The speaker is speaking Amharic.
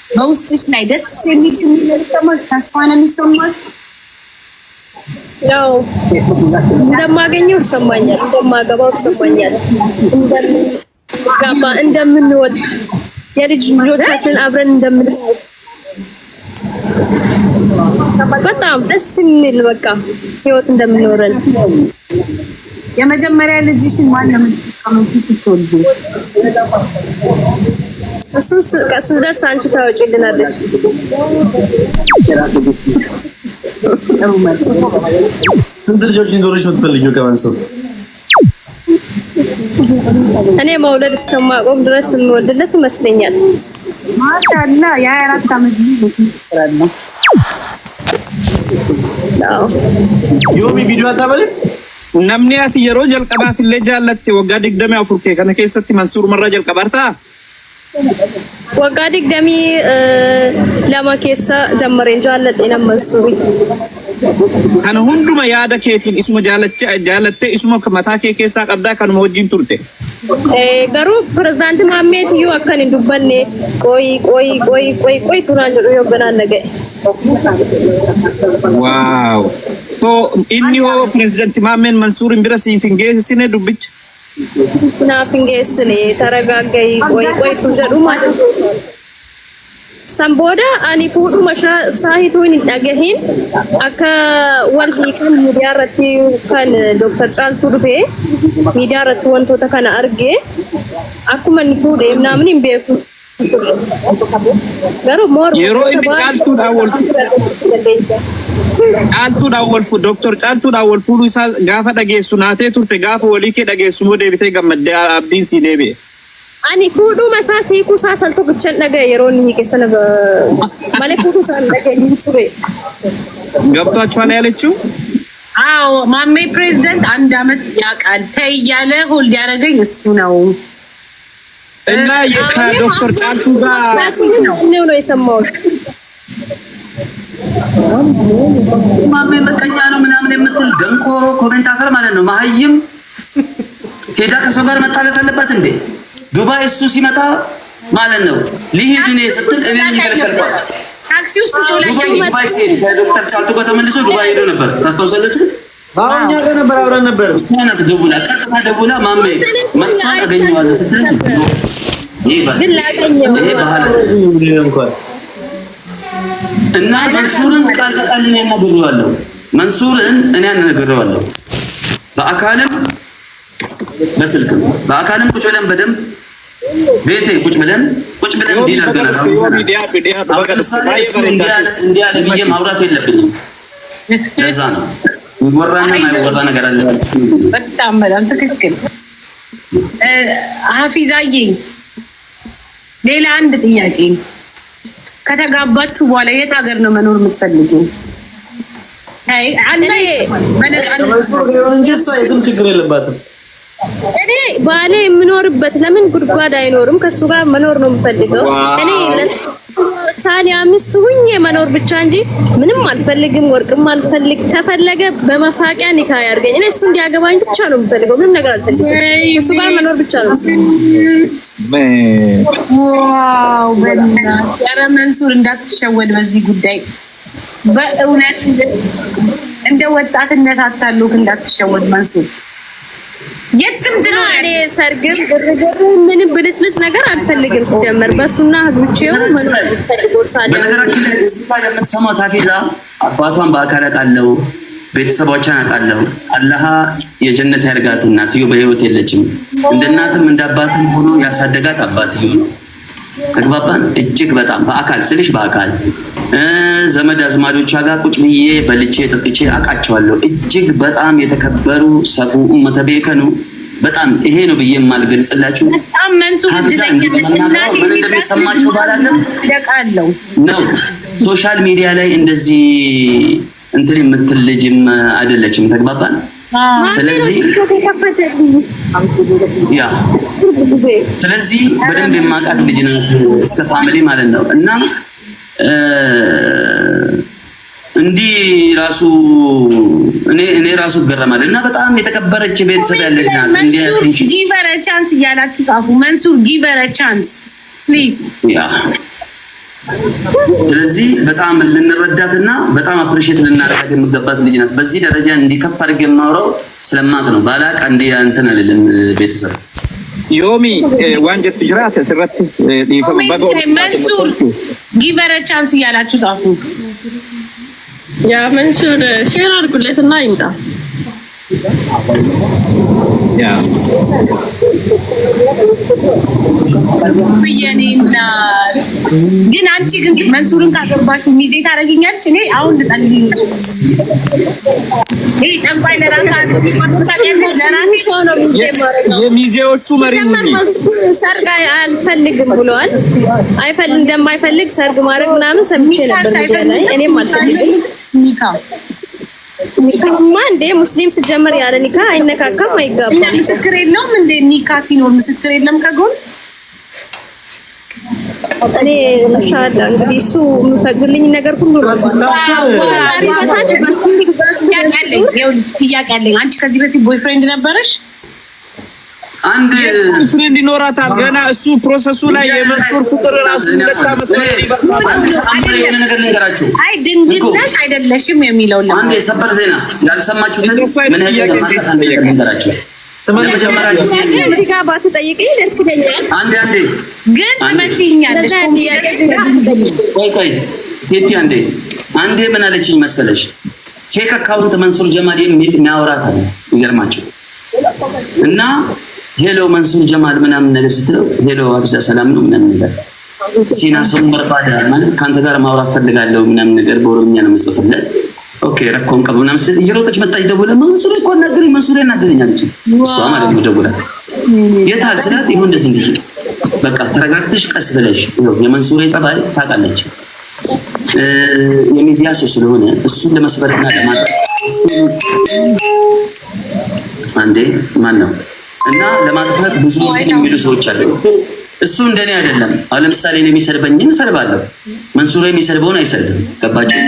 በውስጥሽ ላይ ደስ የሚል ስሜት የሚሰማሽ ተስፋ ነው የሚሰማሽ? ያው እንደማገኘው ይሰማኛል፣ እንደማገባው ይሰማኛል፣ እንደምንጋባ እንደምንወድ የልጅ ልጆቻችን አብረን እንደምንወድ በጣም ደስ የሚል በቃ ህይወት እንደምንኖረን። የመጀመሪያ ልጅሽን ማን ነው የምትቀመው ስትወልጂ? እሱን ስደርስ አንቺ ታወጪልናለሽ። ስንት ልጆች እንዶርሽ የምትፈልጊው ከመንሱር? እኔ መውለድ እስከማቆም ድረስ እንወልድለት ይመስለኛል። ማሻአላ የ24 ዓመት ልጅ ነው። ዮሚ ቪዲዮ አታበልም? namni ati yeroo jalqabaaf illee jaallatte waggaa 24 kee kana keessatti Mansuur marraa jalqabartaa? waggaa 22 keessa jammareen jaalladhe nama Mansuuri. Kana hunduma yaada keetiin isuma jaalattee isuma mataa kee keessaa qabdaa kanuma wajjin turte? Garuu pirezidaantii Maammeet iyyuu akkan hin dubbanne qoy turaan jedhu yogganaan naga'e. Waaw. So inni hoo pirezidaantii Maammeen Mansuurin bira siif hin geessine dubbicha? Naaf hin geessine taragaaggayi qoytu jedhu maal? Samboda ani fuudhuma saahituu hin dhagahin akka wanti kan miidiyaa irratti kan Dr. Caaltuu dhufee miidiyaa irratti wantoota kana argee akkuma inni fuudhee namni hin beeku. Yeroo inni Caaltuudhaan wal fuudhu Dr. Caaltuudhaan wal fuudhu isaa gaafa dhageessu naatee turte gaafa walii kee dhageessu moo deebitee gammaddee abdiin sii deebi'e? Ani fuudhuma isaa siikuu isaa salto bichaan dhagaye yeroo inni hiike sana malee fuudhu isaa dhagaye hin ture. ገብቷችኋል ያለችው? አዎ ማሜ ፕሬዝዳንት አንድ አመት ያውቃል ተይ እያለ ሆልድ ያደረገኝ እሱ ነው። እና ከዶክተር ጫልቱ ጋር ነው የሰማሁት። ማሜ መቀኛ ነው ምናምን የምትል ደንቆሮ ኮሜንታተር ማለት ነው። ማህይም ሄዳ ከሰው ጋር መጣላት አለባት እንዴ? ዱባይ እሱ ሲመጣ ማለት ነው ሊሄድ እኔ ስትል እኔ ይከለከልኳል። ታክሲ ውስጥ ቁጭ ብላ ዱባይ ሲሄድ ከዶክተር ጫልቱ ጋር ተመልሶ ዱባይ ሄዶ ነበር። ታስታውሳላችሁ? አሁን ጋር ነበር አብረን ነበር። ስናት ደውላ ቀጥታ ደውላ ማሜ መጣ አገኘዋለሁ ስትል ግን ላገኘው ይሄ ባህል እንኳን እና መንሱርን ቃል በቃል እኔ አናግሬዋለሁ። መንሱርን እኔ አናግሬዋለሁ በአካልም በስልክም በአካልም ቁጭ ብለን በደንብ ቤቴ ቁጭ ብለን ዲል አድርገናል። እንዲያ ብዬ ማውራት የለብኝም። ለዛ ነው ይወራና ማይወራ ነገር አለ። በጣም ትክክል ሀፊዛዬ። ሌላ አንድ ጥያቄ፣ ከተጋባችሁ በኋላ የት ሀገር ነው መኖር የምትፈልጊው? አይ አለ ችግር የለባትም። እኔ ባሌ የምኖርበት ለምን ጉድጓድ አይኖርም? ከሱ ጋር መኖር ነው የምፈልገው። እኔ ለሳኒያ ሚስት ሁኜ መኖር ብቻ እንጂ ምንም አልፈልግም። ወርቅም አልፈልግ። ከፈለገ በመፋቂያ ኒካ ያርገኝ። እኔ እሱ እንዲያገባኝ ብቻ ነው የምፈልገው። ምንም ነገር አልፈልግም። እሱ ጋር መኖር ብቻ ነው። ዋው ኧረ መንሱር እንዳትሸወድ በዚህ ጉዳይ በእውነት እንደ ወጣትነት አታሉክ። እንዳትሸወድ መንሱር። የትም ድረስ እኔ ሰርግም ግርግር ምንም ብልጭልጭ ነገር አልፈልግም። ሲጀመር በሱና ህግቼው መኖር ፈልገው ሳለ በነገራችን ላይ የምትሰማው ታፊዛ አባቷን በአካል አውቃለሁ፣ ቤተሰቦቿን አውቃለሁ። አላህ የጀነት ያርጋት። እናትዮ በህይወት የለችም። እንደ እናትም እንደ አባትም ሆኖ ያሳደጋት አባትዮ ነው። ተግባባን። እጅግ በጣም በአካል ስልሽ በአካል ዘመድ አዝማዶቿ ጋር ቁጭ ብዬ በልቼ ጠጥቼ አውቃቸዋለሁ። እጅግ በጣም የተከበሩ ሰፉ ኡመተ ቤከኑ በጣም ይሄ ነው ብዬ የማልገልጽላችሁ በጣም መንሱር ምን እንደሚሰማችሁ ባላለም ደቃለው ነው። ሶሻል ሚዲያ ላይ እንደዚህ እንትን የምትል ልጅም አይደለችም። ተግባባን። ስለዚህ በደንብ የማውቃት ልጅ ናት እስከ ፋሚሊ ማለት ነው። እና እንዲህ ራሱ እኔ ራሱ ገረማል። እና በጣም የተከበረች ቤተሰብ ያለች ናት። እንዴ ጊቭ ሄር አ ቻንስ እያላችሁ ጻፉ። መንሱር ጊቭ ሄር አ ቻንስ ፕሊዝ። ስለዚህ በጣም ልንረዳትና በጣም አፕሪሺየት ልናደርጋት የሚገባት ልጅ ናት። በዚህ ደረጃ እንዲከፍ አድርጌ የማወራው ስለማቅ ነው። ባላቅ እንደ እንትን አይደለም። ቤተሰብ ዮሚ ዋንጀት ጅራት ስረት መንሱር ጊቨር ቻንስ እያላችሁ ጻፉ። ያ መንሱር ሼር አድርጉለትና ይምጣ። ያ በየኔና ግን አንቺ ግን መንሱርን ካገባሽው ሚዜ ታረጋኛለች። እኔ አሁን ልጸልይ ይሄ ጠንቋይ ለራሳ የሚዜዎቹ መሪ ሰርግ አልፈልግም ብለዋል። እንደማይፈልግ ሰርግ ማድረግ ምናምን ሰምቼ ነበር። እኔም አልፈልግም ኒካማ እንደ ሙስሊም ሲጀመር ያለ ኒካ አይነካካም፣ አይጋባም። ምስክር የለውም እንደ ኒካ ሲኖር ምስክር የለም ከጎን። እኔ ማሻአላ እንግዲህ እሱ የሚፈቅድልኝ ነገር ሁሉ ነው። ጥያቄ አለኝ። አንቺ ከዚህ በፊት ቦይፍሬንድ ነበረሽ? አንድ ፍሬንድ ይኖራታል ገና። እሱ ፕሮሰሱ ላይ የመንሱር ፍቅር ራሱ 2 አመት ነው የሆነ ነገር ልንገራችሁ። አይ ድንግልነሽ አይደለሽም የሚለው ነው። አንድ የሰበር ዜና ያልሰማችሁትን ምን ልንገራችሁ። መጀመሪያ እዚህ ጋር ባትጠይቀኝ ደስ ይለኛል። አንዴ ግን ትመጪኛለሽ። ቆይ ቴቲ አንዴ ምን አለችኝ መሰለሽ? ፌክ አካውንት መንሱር ጀማል የሚል የሚያወራት አለ። ይገርማችሁ እና ሄሎ መንሱር ጀማል ምናምን ነገር ስትለው ሄሎ አብዛ ሰላም ነው ምናምን ነገር ሲና ሰው መርባዳ ማለት ካንተ ጋር ማውራት ፈልጋለሁ ምናምን ነገር በኦሮምኛ ነው የምጽፍለት። ኦኬ ረኮን ቀበው ምናምን ስትል እየሮጠች መጣች። ደውላ መንሱር እኮ ነገረኝ፣ መንሱር ያናገረኝ አለች። እሷ ማለት ነው ደውላ የታል ስላት ይሁን እንደዚህ በቃ ተረጋግተሽ ቀስ ብለሽ የመንሱር ጸባይ ታውቃለች። የሚዲያ ሰው ስለሆነ እሱን ለመስበርና ለማድረግ አንዴ ማን ነው እና ለማጥፋት ብዙ የሚሉ ሰዎች አሉ። እሱ እንደኔ አይደለም። አሁን ለምሳሌ እኔ የሚሰድበኝን እሰድባለሁ፣ መንሱር የሚሰድበውን አይሰድብም። ገባችሁ?